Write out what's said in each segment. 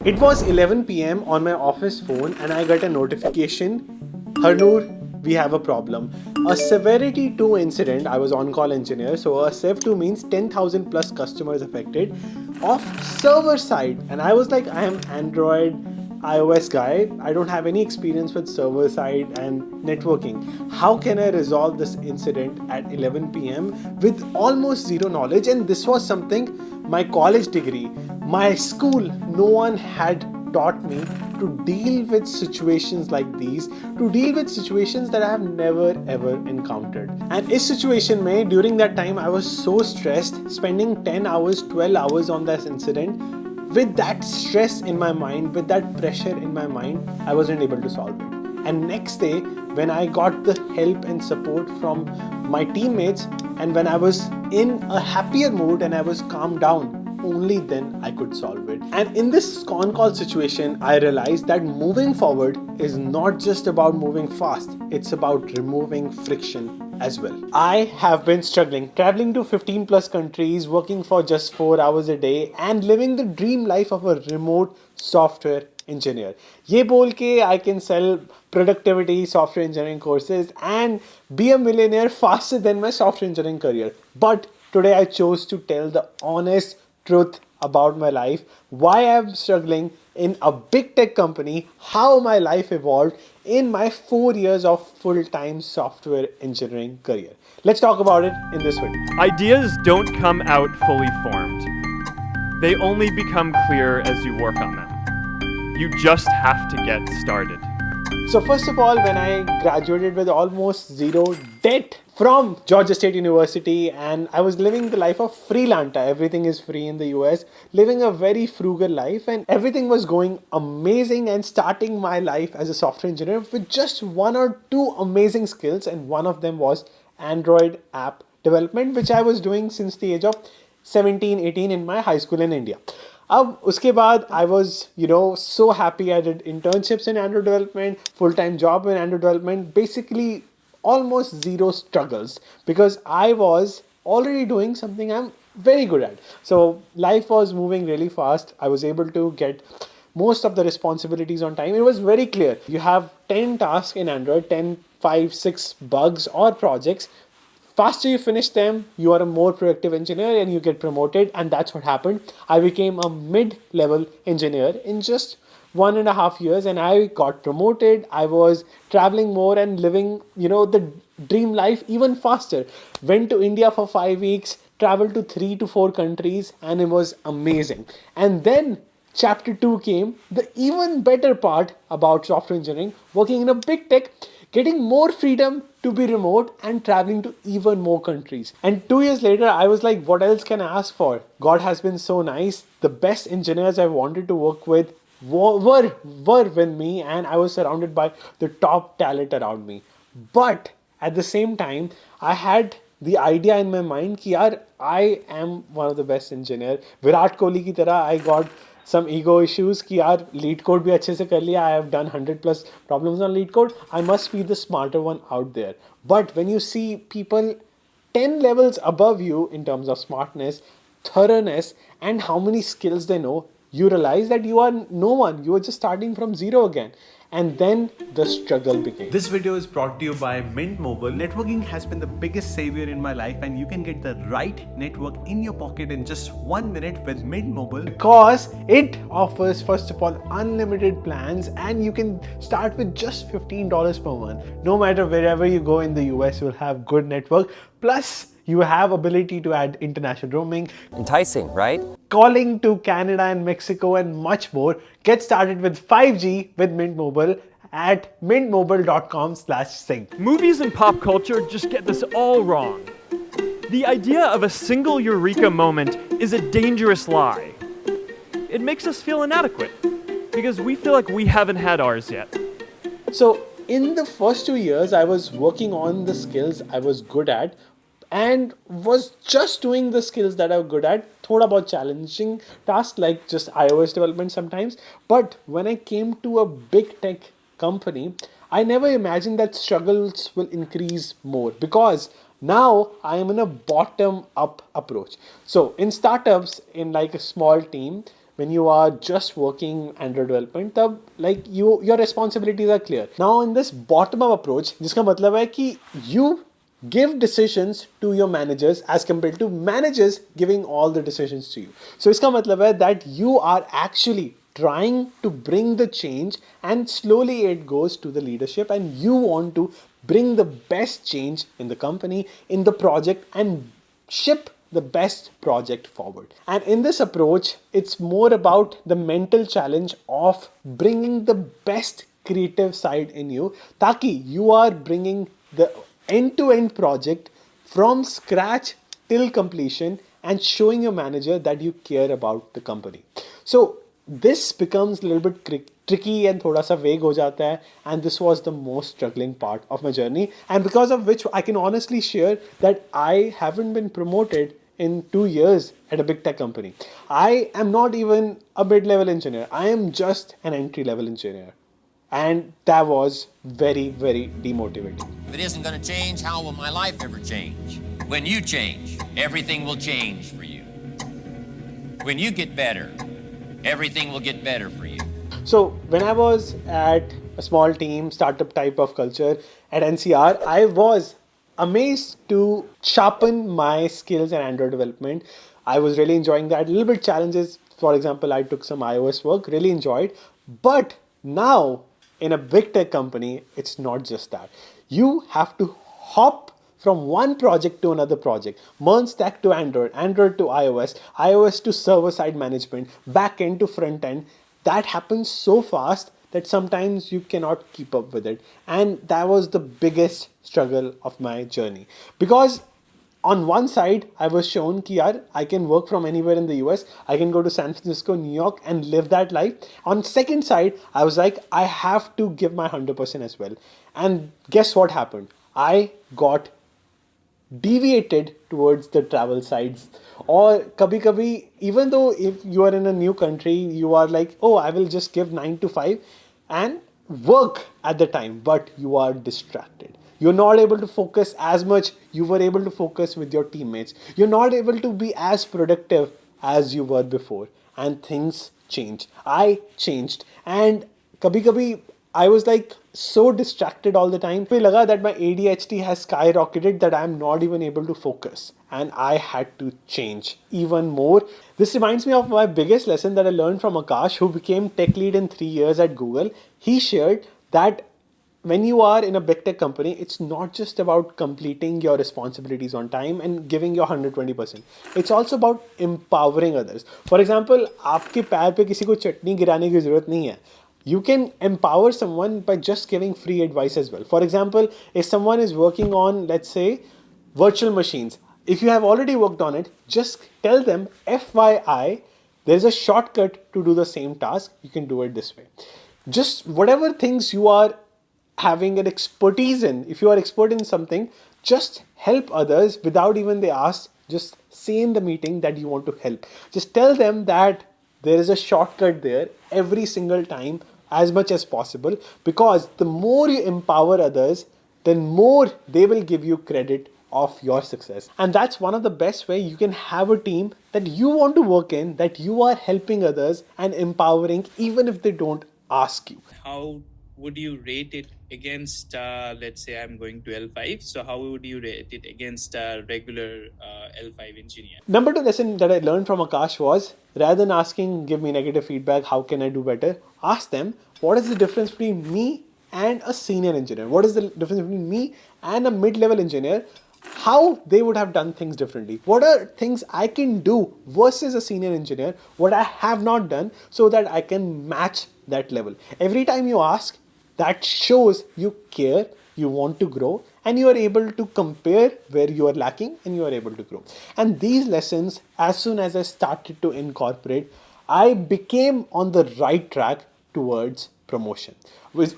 It was 11 p.m. on my office phone and I got a notification. Harnoor, we have a problem. A severity 2 incident. I was on-call engineer, so a sev 2 means 10,000 plus customers affected of server side. And I was like, I am Android iOS guy. I don't have any experience with server side and networking. How can I resolve this incident at 11 p.m. with almost zero knowledge? And this was something my college degree, my school, no one had taught me to deal with situations like these, to deal with situations that I have never ever encountered. And this situation mein, during that time, I was so stressed, spending 10 hours, 12 hours on this incident. With that stress in my mind, with that pressure in my mind, I wasn't able to solve it. And next day, when I got the help and support from my teammates, and when I was in a happier mood and I was calmed down, only then I could solve it. And in this con call situation, I realized that moving forward is not just about moving fast, it's about removing friction as well. I have been struggling, traveling to 15 plus countries, working for just 4 hours a day, and living the dream life of a remote software engineer. ये बोल के I can sell productivity software engineering courses and be a millionaire faster than my software engineering career. But today I chose to tell the honest truth about my life, why I'm struggling in a big tech company, how my life evolved in my 4 years of full-time software engineering career. Let's talk about it in this video. Ideas don't come out fully formed. They only become clear as you work on them. You just have to get started. So first of all, when I graduated with almost zero debt from Georgia State University, and I was living the life of freelancer. Everything is free in the US, living a very frugal life, and everything was going amazing, and starting my life as a software engineer with just one or two amazing skills, and one of them was Android app development, which I was doing since the age of 17, 18 in my high school in India. अब उसके बाद I was, so happy. I did internships in Android development, full-time job in Android development, basically almost zero struggles because I was already doing something I'm very good at. So life was moving really fast. I was able to get most of the responsibilities on time. It was very clear. You have 10 tasks in Android, 10, 5, 6 bugs or projects. Faster you finish them, you are a more productive engineer and you get promoted, and that's what happened. I became a mid-level engineer in just 1.5 years and I got promoted. I was traveling more and living, the dream life even faster. Went to India for 5 weeks, traveled to 3 to 4 countries, and it was amazing. And then chapter 2 came, the even better part about software engineering, working in a big tech, getting more freedom to be remote and traveling to even more countries. And 2 years later, I was like, what else can I ask for? God has been so nice. The best engineers I wanted to work with were with me, and I was surrounded by the top talent around me. But at the same time, I had the idea in my mind कि यार, I am one of the best engineer. Virat Kohli की तरह I got some ego issues कि यार lead code भी अच्छे से कर लिया. I have done 100 plus problems on lead code. I must be the smarter one out there. But when you see people 10 levels above you in terms of smartness, thoroughness, and how many skills they know, you realize that you are no one. You are just starting from zero again. And then the struggle began. This video is brought to you by Mint Mobile. Networking has been the biggest savior in my life, and you can get the right network in your pocket in just 1 minute with Mint Mobile. Because it offers, first of all, unlimited plans, and you can start with just $15 per month. No matter wherever you go in the US, you'll have good network. Plus, you have ability to add international roaming. Enticing, right? Calling to Canada and Mexico and much more. Get started with 5G with Mint Mobile at mintmobile.com/sync. Movies and pop culture just get this all wrong. The idea of a single eureka moment is a dangerous lie. It makes us feel inadequate because we feel like we haven't had ours yet. So in the first 2 years, I was working on the skills I was good at and was just doing the skills that I'm good at. Thoda bahut challenging tasks like just iOS development sometimes. But when I came to a big tech company, I never imagined that struggles will increase more because now I am in a bottom up approach. So in startups, in like a small team, when you are just working Android development, तब like your responsibilities are clear. Now in this bottom up approach, जिसका मतलब है कि you give decisions to your managers as compared to managers giving all the decisions to you. So इसका मतलब है that you are actually trying to bring the change, and slowly it goes to the leadership, and you want to bring the best change in the company, in the project, and ship the best project forward. And in this approach, it's more about the mental challenge of bringing the best creative side in you, taki you are bringing the end-to-end project from scratch till completion and showing your manager that you care about the company. So this becomes a little bit tricky and thoda sa vague ho jata hai, and this was the most struggling part of my journey, and because of which I can honestly share that I haven't been promoted in 2 years at a big tech company. I am not even a mid-level engineer. I am just an entry-level engineer. And that was very, very demotivating. If it isn't going to change, how will my life ever change? When you change, everything will change for you. When you get better, everything will get better for you. So when I was at a small team, startup type of culture at NCR, I was amazed to sharpen my skills in Android development. I was really enjoying that. A little bit challenges. For example, I took some iOS work, really enjoyed. But now in a big tech company, it's not just that. You have to hop from one project to another project, MERN stack to Android, Android to iOS, iOS to server-side management, back-end to front-end. That happens so fast that sometimes you cannot keep up with it. And that was the biggest struggle of my journey. Because on one side, I was shown that I can work from anywhere in the US. I can go to San Francisco, New York, and live that life. On second side, I was like, I have to give my 100% as well. And guess what happened? I got deviated towards the travel sides. Or kabhi, even though if you are in a new country, you are like, oh, I will just give 9 to 5 and work at the time, but you are distracted. You're not able to focus as much you were able to focus with your teammates. You're not able to be as productive as you were before. And things change. I changed. And kabhi, I was like so distracted all the time. I felt that my ADHD has skyrocketed, that I'm not even able to focus. And I had to change even more. This reminds me of my biggest lesson that I learned from Akash, who became tech lead in 3 years at Google. He shared that when you are in a big tech company, it's not just about completing your responsibilities on time and giving your 120%. It's also about empowering others. For example, आपके पैर पे किसी को चटनी गिराने की ज़रूरत नहीं है. You can empower someone by just giving free advice as well. For example, if someone is working on, let's say, virtual machines, if you have already worked on it, just tell them, FYI, there's a shortcut to do the same task. You can do it this way. Just whatever things you are having an expertise in, if you are expert in something, just help others without even they ask. Just say in the meeting that you want to help. Just tell them that there is a shortcut there every single time as much as possible, because the more you empower others, then more they will give you credit of your success. And that's one of the best way you can have a team that you want to work in, that you are helping others and empowering even if they don't ask you. How would you rate it against, let's say I'm going to L5, so how would you rate it against a regular L5 engineer? Number 2 lesson that I learned from Akash was, rather than asking, give me negative feedback, how can I do better? Ask them, what is the difference between me and a senior engineer? What is the difference between me and a mid-level engineer? How they would have done things differently. What are things I can do versus a senior engineer, what I have not done, so that I can match that level. Every time you ask, that shows you care, you want to grow, and you are able to compare where you are lacking and you are able to grow. And these lessons, as soon as I started to incorporate, I became on the right track towards promotion.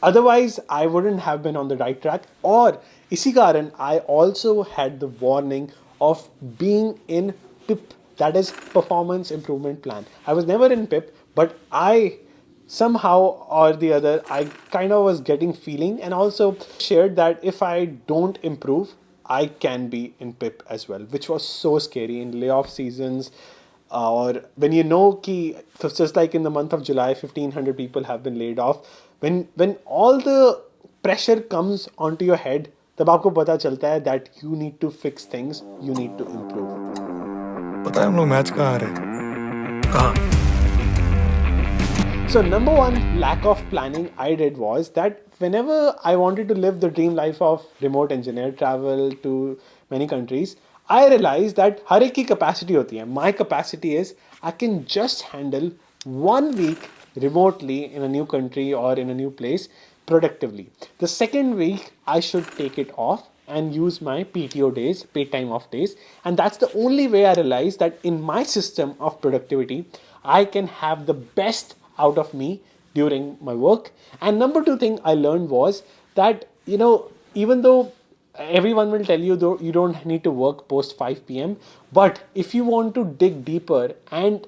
Otherwise, I wouldn't have been on the right track. Or, isi karan, I also had the warning of being in PIP, that is Performance Improvement Plan. I was never in PIP, but I somehow or the other, I kind of was getting feeling, and also shared that if I don't improve, I can be in PIP as well, which was so scary in layoff seasons. or when you know ki, so just like in the month of July, 1,500 people have been laid off. When all the pressure comes onto your head, तब आपको पता चलता है that you need to fix things, you need to improve. पता है हम लोग match कहाँ आ रहे हैं? कहाँ? So number one lack of planning I did was that whenever I wanted to live the dream life of remote engineer, travel to many countries, I realized that हर एक की capacity होती है. My capacity is I can just handle 1 week remotely in a new country or in a new place productively. The second week I should take it off and use my PTO days, paid time off days. And that's the only way I realized that in my system of productivity, I can have the best out of me during my work. And number two thing I learned was that, even though everyone will tell you though you don't need to work post 5 p.m., but if you want to dig deeper and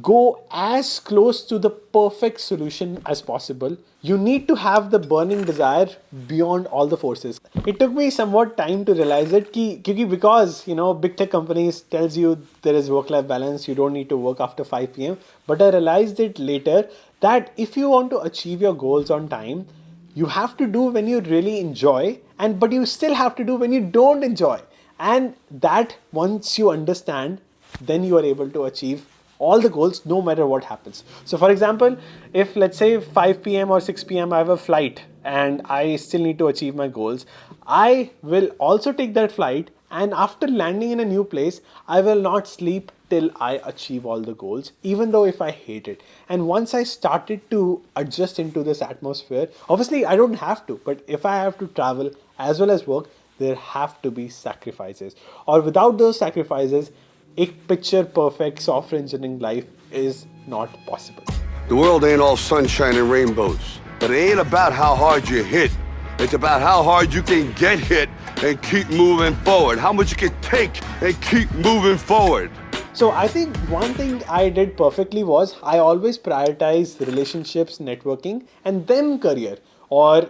go as close to the perfect solution as possible, you need to have the burning desire beyond all the forces. It took me somewhat time to realize it because big tech companies tells you there is work-life balance, you don't need to work after 5 p.m. But I realized it later that if you want to achieve your goals on time, you have to do when you really enjoy, but you still have to do when you don't enjoy. And that once you understand, then you are able to achieve all the goals no matter what happens. So for example, if let's say 5 p.m. or 6 p.m. I have a flight and I still need to achieve my goals, I will also take that flight, and after landing in a new place, I will not sleep till I achieve all the goals, even though if I hate it. And once I started to adjust into this atmosphere, obviously I don't have to, but if I have to travel as well as work, there have to be sacrifices. Or without those sacrifices, a picture perfect software engineering life is not possible. The world ain't all sunshine and rainbows, but it ain't about how hard you hit. It's about how hard you can get hit and keep moving forward. How much you can take and keep moving forward. So I think one thing I did perfectly was I always prioritize relationships, networking, and then career. Or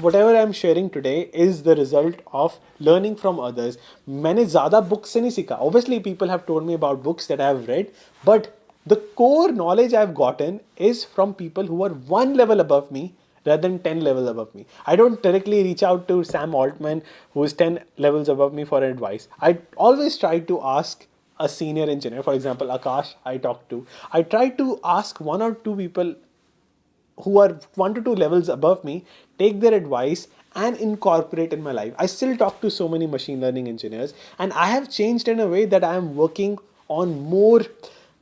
whatever I'm sharing today is the result of learning from others. मैंने ज़्यादा books से नहीं सीखा. Obviously, people have told me about books that I have read, but the core knowledge I've gotten is from people who are one level above me rather than 10 levels above me. I don't directly reach out to Sam Altman, who is 10 levels above me, for advice. I always try to ask a senior engineer, for example, Akash, I talk to. I try to ask 1 or 2 people who are 1 to 2 levels above me, take their advice and incorporate in my life. I still talk to so many machine learning engineers, and I have changed in a way that I am working on more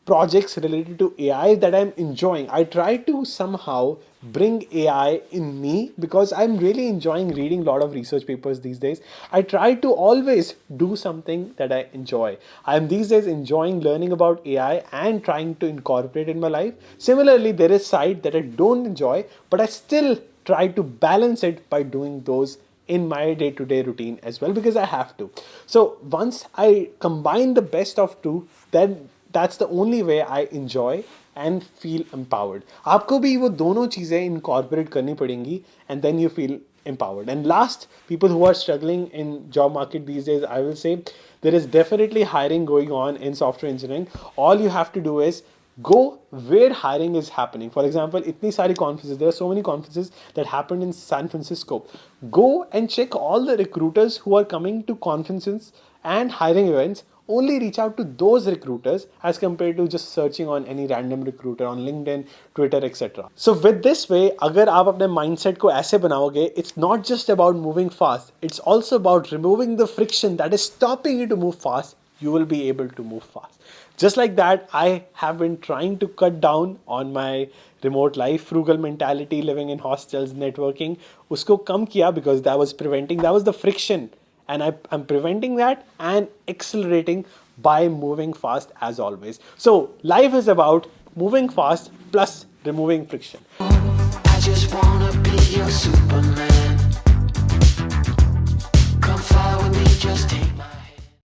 projects related to AI that I'm enjoying. I try to somehow bring AI in me because I'm really enjoying reading a lot of research papers these days. I try to always do something that I enjoy. I'm these days enjoying learning about AI and trying to incorporate it in my life. Similarly, there is side that I don't enjoy, but I still try to balance it by doing those in my day-to-day routine as well, because I have to. So once I combine the best of two, then that's the only way I enjoy and feel empowered. आपको भी वो दोनों चीज़ें incorporate करनी पड़ेंगी, and then you feel empowered. And last, people who are struggling in job market these days, I will say there is definitely hiring going on in software engineering. All you have to do is go where hiring is happening. For example, itni sari conferences, there are so many conferences that happened in San Francisco. Go and check all the recruiters who are coming to conferences and hiring events. Only reach out to those recruiters as compared to just searching on any random recruiter on LinkedIn, Twitter, etc. So with this way, अगर आप अपने mindset को ऐसे बनाओगे, it's not just about moving fast. It's also about removing the friction that is stopping you to move fast. You will be able to move fast. Just like that, I have been trying to cut down on my remote life, frugal mentality, living in hostels, networking. उसको कम किया because that was the friction. And I'm preventing that and accelerating by moving fast as always. So life is about moving fast plus removing friction. I just wanna be your Superman. Come fly with me, just take my